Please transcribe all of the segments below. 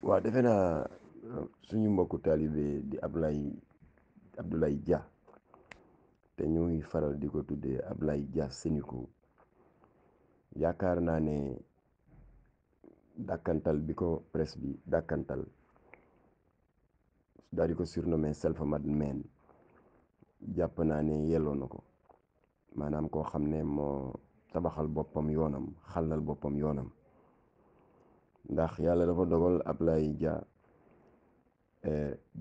waaw defe naa suñu mbokku taalibe di Abdoulaye Dia te ñuy faral di ko tuddee Ablaye Dia Sénico yaakaar naa ne dàkkantal bi ko presse bi dàkkantal daal di ko surnommé self-made man jàpp naa ne yelloo na ko maanaam koo xam ne moo tabaxal boppam yoonam xàllal boppam yoonam ndax yàlla dafa dogal Ablaye Dia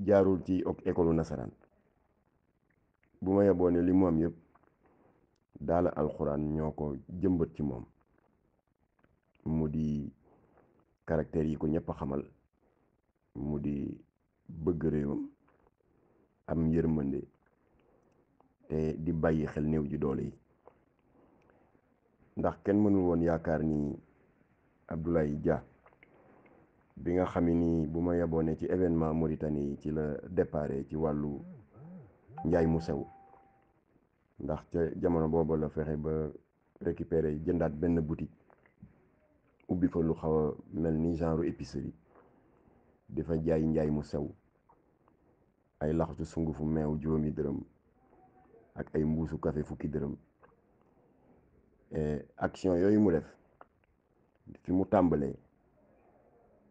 jaarul ci école nasaraan bu ma yeboo ne li mu am yëpp daala alxuraan ñoo ko jëmbat ci moom mu di caractère yi ko ñëpp a xamal mu di bëgg réewam am yërmande te di bàyyi xel néew ji doole yi ndax kenn mënul woon yaakaar ni Abdoulaye Dia bi nga xam ni bu ma yeboo ne ci événement Mauritanie yi ci la déparé ci wàllu njaay mu sew ndax ca jamono boobu la fexe ba récupérer jëndaat benn boutique ubbi fa lu xaw a mel ni genre épicerie di fa jaay njaay mu sew ay laxatu sungufu meew juróomi dërëm ak ay mbuusu café fukki dërëm action yooyu mu def fi mu tàmbalee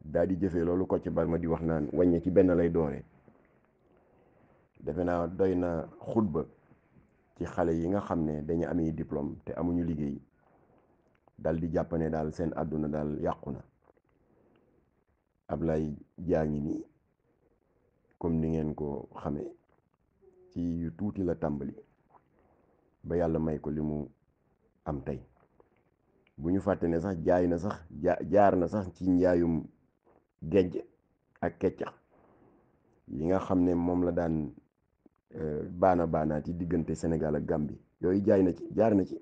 daal di jëfee loolu Kocc Barma di wax naan wàññe ci benn lay doore defe naa doy na xutba ci xale yi nga xam ne dañu amee diplôme te amuñu liggéey dal di jàpp ne daal seen àdduna daal yàqu na Ablaye Dia ngi nii comme ni ngeen ko xamee ci yu tuuti la tàmbali ba yàlla may ko li mu am tey bu ñu fàtte ne sax jaay na sax jaar na sax ci njaayum gejj ak keccax yi nga xam ne moom la daan baanaat yi diggante Sénégal ak Gambie yooyu jaar na ci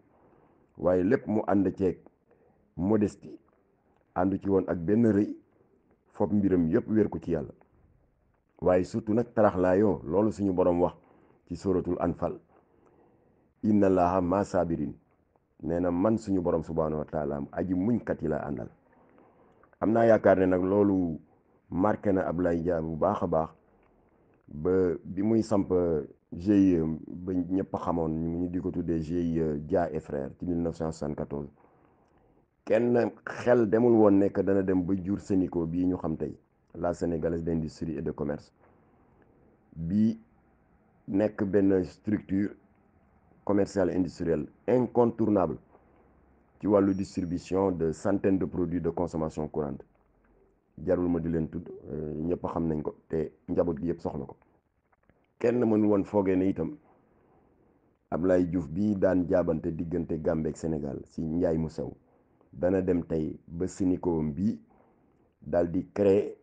waaye lépp mu ànd ceeg modestie àndu ci woon ak benn rëy fopp mbiram yëpp wér ko ci yàlla waaye surtout nag taraxlaayoo loolu suñu borom wax ci suratul anfal inna allaha ma sabirin nee na man suñu borom subhanahu wa taala aji muñkat yi la àndal am naa yaakaar ne nag loolu marqué na Ablaye Dia bu baax a baax ba bi muy samp GIE ba ñëpp xamoon ñu di ko tuddee GIE Dia et frère ci 1974 kenn xel demul woon nekk dana dem ba jur Sénico bii ñu xam tey la sénégalaise d'industrie et de commerce bii nekk benn structure commerciale industrielle incontournable ci wàllu distribution de centaines de produits de consommation courante jarul ma di leen tudd ñëpp xam nañ ko te njaboot gi yëpp soxla ko kenn mënul woon foogee ne itam Ablaye Diouf bii daan jaabante diggante Gambie ak Sénégal si njaay mu sew dana dem tey ba Sénico bii daal di créer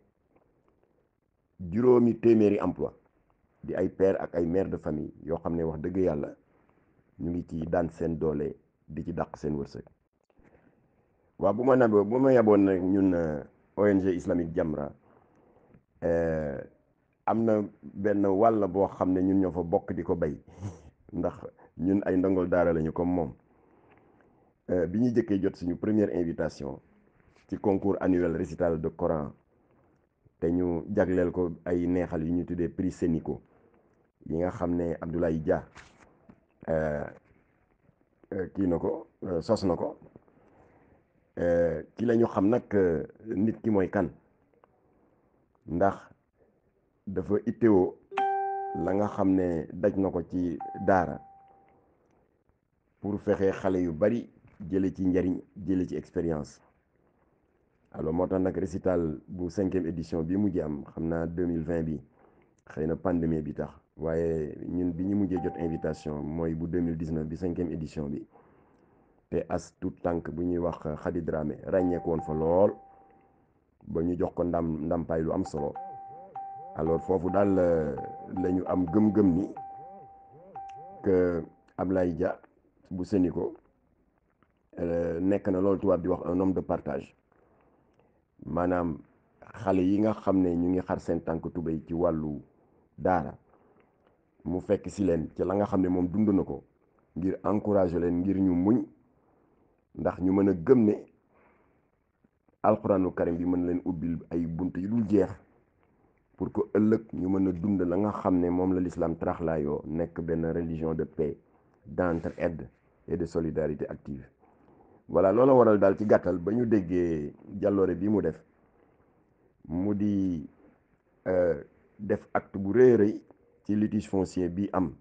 juróomi téeméeri emploi di ay père ak ay mère de famille yoo xam ne wax dëgg yàlla ñu ngi ci daan seen doole di ci dàq seen wërsëg waaw bu ma yaboon nag ñun ONG islamique Jamra am na benn wàll boo xam ne ñun ñoo fa bokk di ko bay ndax ñun ay ndongol daara lañu comme moom bi ñu jëkkee jot suñu première invitation ci concours annuel récital de Coran te ñu jagleel ko ay neexal yu ñu tuddee prix Sénico yi nga xam ne Abdoulaye Dia kii na ko sos na ko ki la ñu xam nag nit ki mooy kan ndax dafa ittewoo la nga xam ne daj na ko ci daara pour fexe xale yu bari jële ci njariñ jële ci expérience alors moo tax nag récital bu 5e édition bi mujjee am xam naa 2020 bi xëy na pandémie bi tax waaye ñun bi ñu mujjee jot invitation mooy bu 2019 bi 5e édition bi te as tout tànk bu ñuy wax Khady Dramé ràññeeku woon fa lool ba ñu jox ko ndàmpaay lu am solo alors foofu daal la ñu am gëm-gëm ni que Ablaye Dia bu Sénico nekk na loolu tubaab di wax un homme de partage maanaam xale yi nga xam ne ñu ngi xar seen tànk tubéy ci wàllu daara mu fekk si leen ci la nga xam ne moom dund na ko ngir encourager leen ngir ñu muñ ndax ñu mën a gëm ne alxuraanu karim bi mën leen ubbil ay bunt yu dul jeex pour que ëllëg ñu mën a dund la nga xam ne moom la l'islam taraxlaayoo nekk benn religion de paix, d'entraide et de solidarité active. voilà loolu waral daal ci gàttal ba ñu déggee jàlloore bi mu def mu di def acte bu rëy rëy ci litige foncier bi am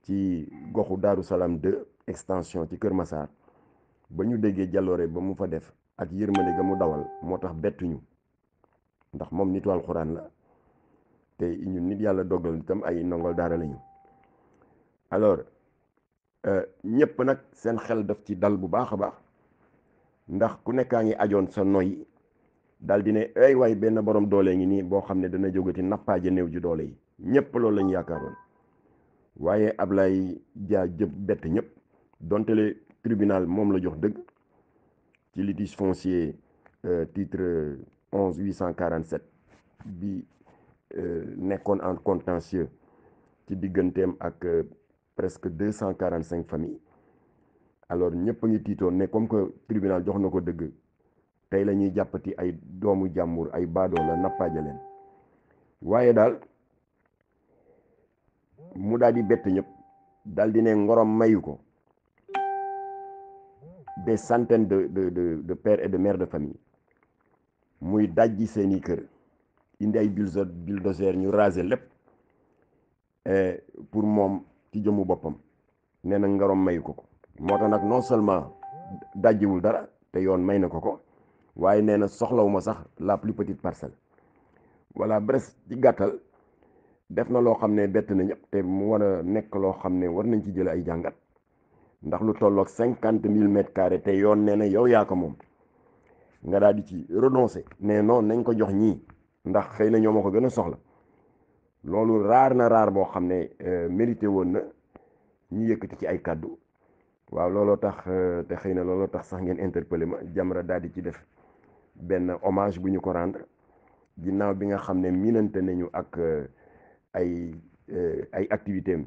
ci goxu Daaru Salaam 2 extension ci Kër Massar ba ñu déggee jàlloore ba mu fa def ak yërmande ga mu dawal moo tax bettuñu ndax moom nitu alxuraan la te ñun nit yàlla dogal itam ay ndongol daara lañu. alors ñëpp nag seen xel daf ci dal bu baax a baax ndax ku nekkaa ngi ajoon sa noy dal di ne ay waay benn borom doole ngi nii boo xam ne dana jógati nappaaje néew ji doole yi ñëpp loolu lañu yaakaaroon. waaye Ablaye Dia jëpp bett ñëpp donte le tribunal moom la jox dëgg ci litige foncier titre 11 847 bi nekkoon en contentieux ci digganteem ak presque 245 familles. alors ñëpp a ngi tiitoon ne comme que tribunal jox na ko dëgg tey la ñuy jàppati ay doomu jàmbur ay baadoo la nappaaje leen. waaye daal mu daal di bett ñëpp daal di ne ngorom mayu ko des centaines de pères et de mères de famille muy dajji seeni kër indi ay bulldozer ñu raser lépp pour moom ci jëmu boppam nee na ngorom mayu ko moo tax nag non seulement dajjiwul dara te yoon may na ko waaye nee na soxlawuma sax la plus petite parcelle. voilà bref ci gàttal def na loo xam ne bett na ñëpp te mu war a nekk loo xam ne war nañ ci jële ay jàngat ndax lu tolloog 50 000 mètres carrés te yoon nee na yow yaa ko moom nga daal di ci renoncer ne non nañ ko jox ñii ndax xëy na ñoo ma ko gën a soxla loolu raar na raar boo xam ne mérité woon na ñu yëkkati ci ay kàddu. waaw looloo tax te xëy na looloo tax sax ngeen interpellé ma Jamra daal di ci def benn hommage bu ñu ko rendre ginnaaw bi nga xam ne minante nañu ak ay activité am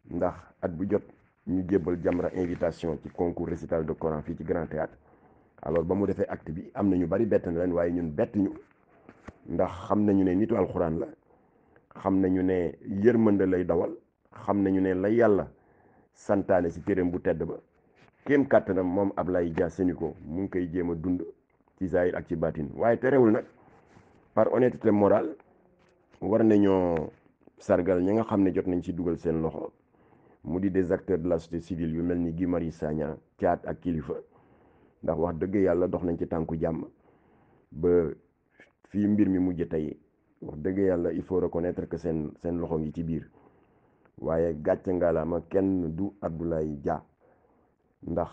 ndax at bu jot ñu jébbal Jamra invitation ci concours récital de Coran fii ci Grand Théâtre. alors ba mu defee acte bi am na ñu bari bett na leen waaye ñun bett ñu ndax xam nañu ne nitu alxuraan la xam nañu ne yërmande lay dawal xam nañu ne la yàlla santaane ci téereem bu tedd ba kéem kàttanam moom Ablaye Dia Sénico mu ngi koy jéem a dund ci zahir ak ci baatin. waaye terewul nag par honnêteté morale war nañoo sargal ñi nga xam ne jot nañ ci dugal seen loxo mu di des acteurs de la société civile yu mel ni Guy Marius Sagna Thiat ak Kilifeu ndax wax dëgg yàlla dox nañ ci tànku jàmm ba fii mbir mi mujj tey wax dëgg yàlla il faut reconnaître que seen loxo ngi ci biir. waaye gàcce ngalaama kenn du Abdoulaye Dia ndax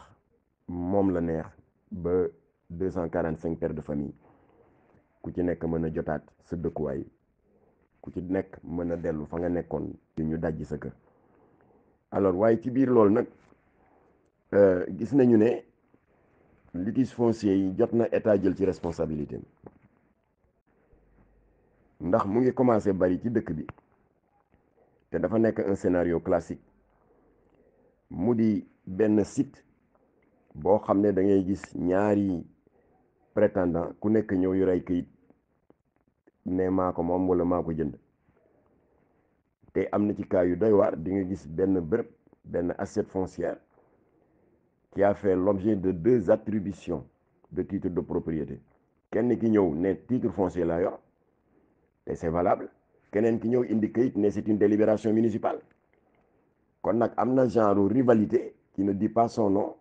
moom la neex ba 245 pères de famille ku ci nekk mën a jotaat sa dëkkuwaay ku ci nekk mën a dellu fa nga nekkoon ci ñu dajji sa kër. alors waaye ci biir loolu nag gis nañu ne litige foncier yi jot na état jël ci responsabilité ndax mu ngi commencé bari ci dëkk bi te dafa nekk un scénario classique mu di benn site boo xam ne da ngay gis ñaari prétendant ku nekk ñëw yu rey kayit ne maa ko moom wala maa ko jënd te am na ci cas yu doy waar di nga gis benn bërëb benn assiette foncière qui a fait l'objet de 2 attributions de titre de propriété kenn ki ñëw ne titre foncier la yor te c'est valable keneen ki ñëw indi kayit ne c'est une délibération municipale. kon nag am na genre rivalité qui ne dit pas son nom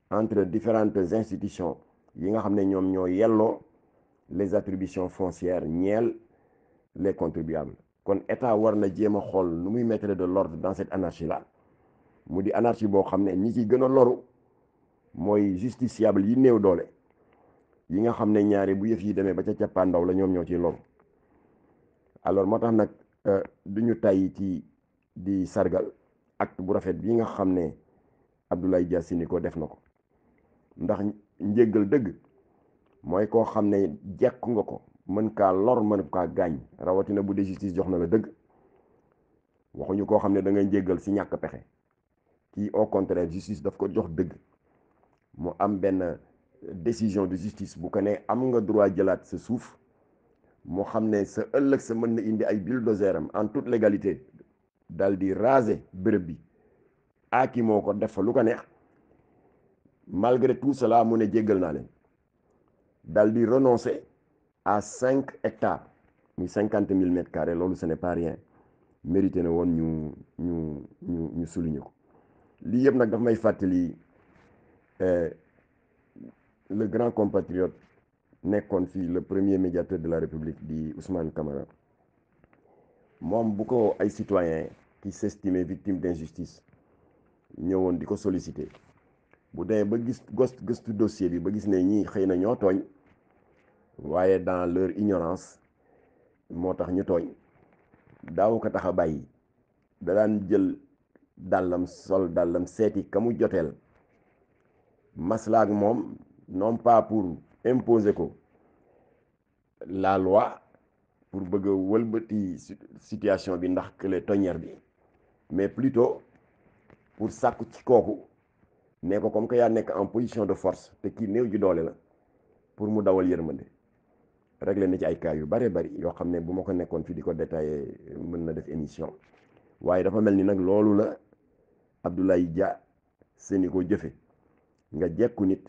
entre différentes institutions yi nga xam ne ñoom ñoo yelloo les attributions foncières ñeel les contribuables. kon état war na jéem a xool nu muy mettre de l'ordre dans cette anarchie là mu di anarchie boo xam ne ñi ci gën a loru mooy justiciable yi néew doole yi nga xam ne ñaari bu yëf yi demee ba ca cappaandaw la ñoom ñoo ciy loru. alors moo tax nag du ñu tàyyi ci di sargal acte bu rafet bi nga xam ne Abdoulaye Dia Sénico def na ko ndax njéggal dëgg mooy koo xam ne jekku nga ko mën kaa lor mën kaa gaañ rawatina bu dee justice jox na la dëgg waxuñu koo xam ne da ngay njéggal si ñàkk pexe kii au contraire justice daf ko jox dëgg mu am benn décision de justice bu ko ne am nga droit jëlaat sa suuf moo xam ne sa ëllëg sa mën na indi ay bulldozer am en toute légalité dal di raser bërëb bi aaki moo ko def fa lu ko neex malgré tout cela mu ne jéggal naa leen dal di renoncer à 5 hectares muy 50 000 mètres carrés loolu ce n'est pas rien mérité na woon ñu souligner ko lii yëpp nag daf may fàttali le grand compatriote nekkoon fii le premier médiateur de la République di Ousmane Camara moom bu ko ay citoyens qui s'estimaient victimes d'injustice ñëwoon di ko solliciter bu demee ba gis gëstu dossier bi ba gis ne ñii xëy na ñoo tooñ waaye dans leur ignorance moo tax ñu tooñ daaw ko tax a bàyyi da daan jël dàllam sol dàllam seeti ka mu joteel maslaak moom non pas pour imposer ko la loi pour bëgg a wëlbati situation bi ndax kële toññeer bi mais plutôt pour sàkku ci kooku ne ko comme que yaa nekk en position de force te kii néew ji doole la pour mu dawal yërmande réglé na ci ay cas yu bare bari yoo xam ne bu ma ko nekkoon fii di ko détaillé mën na def émission waaye dafa mel ni nag loolu la Abdoulaye Dia seeni ko jëfe nga jekku nit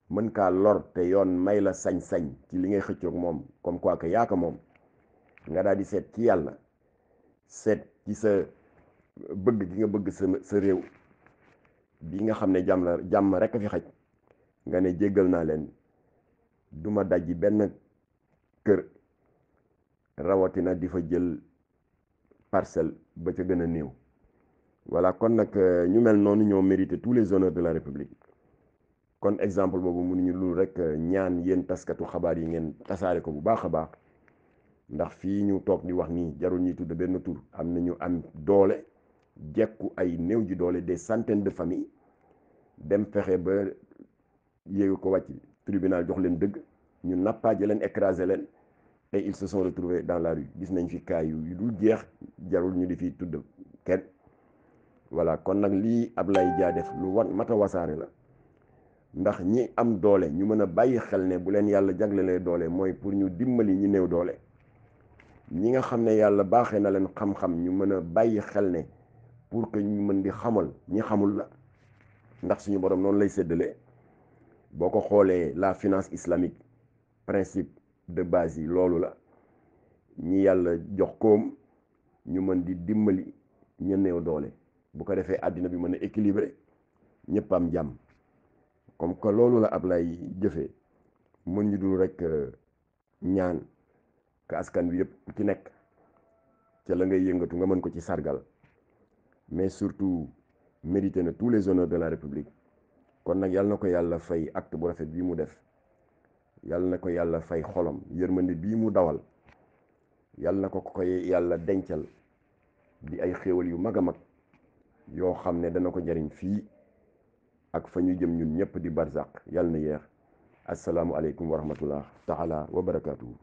mën kaa lor te yoon may la sañ-sañ ci li ngay xëccoog moom comme quoi que yaa ko moom nga daal di seet ci yàlla seet ci sa bëgg gi nga bëgg sa réew bi nga xam ne jàmm rek a fi xaj nga ne jéggal naa leen duma dajji benn kër rawatina di fa jël parcelle ba ca gën a néew voilà kon nag ñu mel noonu ñoo mérité tous les honneurs de la République kon exemple boobu mënuñu lu rek ñaan yéen taskatu xabaar yi ngeen tasaare ko bu baax a baax ndax fii ñu toog di wax nii jarul ñuy tudd benn tur am na ñu am doole jekku ay néew ji doole des centaines de familles dem fexe ba yéegu ko wàcc tribunal jox leen dëgg ñu nappaaje leen écraser leen et ils se sont retrouvés dans la rue gis nañ fi cas yu dul jeex jarul ñu di fi tudd kenn voilà kon nag lii Ablaye Dia def lu mata wasaare la ndax ñi am doole ñu mën a bàyyi xel ne bu leen yàlla jaglelee doole mooy pour ñu dimbali ñi néew doole ñi nga xam ne yàlla baaxee na leen xam-xam ñu mën a bàyyi xel ne pour que ñu mën di xamal ñi xamul la ndax suñu borom noonu lay séddalee boo ko xoolee la finance islamique principe de base yi loolu la ñi yàlla jox koom ñu mën di dimbali ña néew doole bu ko defee àddina bi mën a équilibré ñëpp am jàmm comme que loolu la Ablaye jëfee mën ñu dul rek ñaan ka askan bi yëpp ku ci nekk ca la ngay yëngatu nga mën ko ci sargal mais surtout mérité na tous les honneurs de la République kon nag yàlla na ko yàlla fay acte bu rafet bii mu def yàlla na ko yàlla fay xolam yërmande bii mu dawal yàlla na ko koy yàlla dencal di ay xéewal yu mag a mag yoo xam ne dana ko jariñ fii ak fa ñu jëm ñun ñëpp di barzaq yàlla na yeex asalaamu aleykum wa rahmatullah taala wa barakaatuhu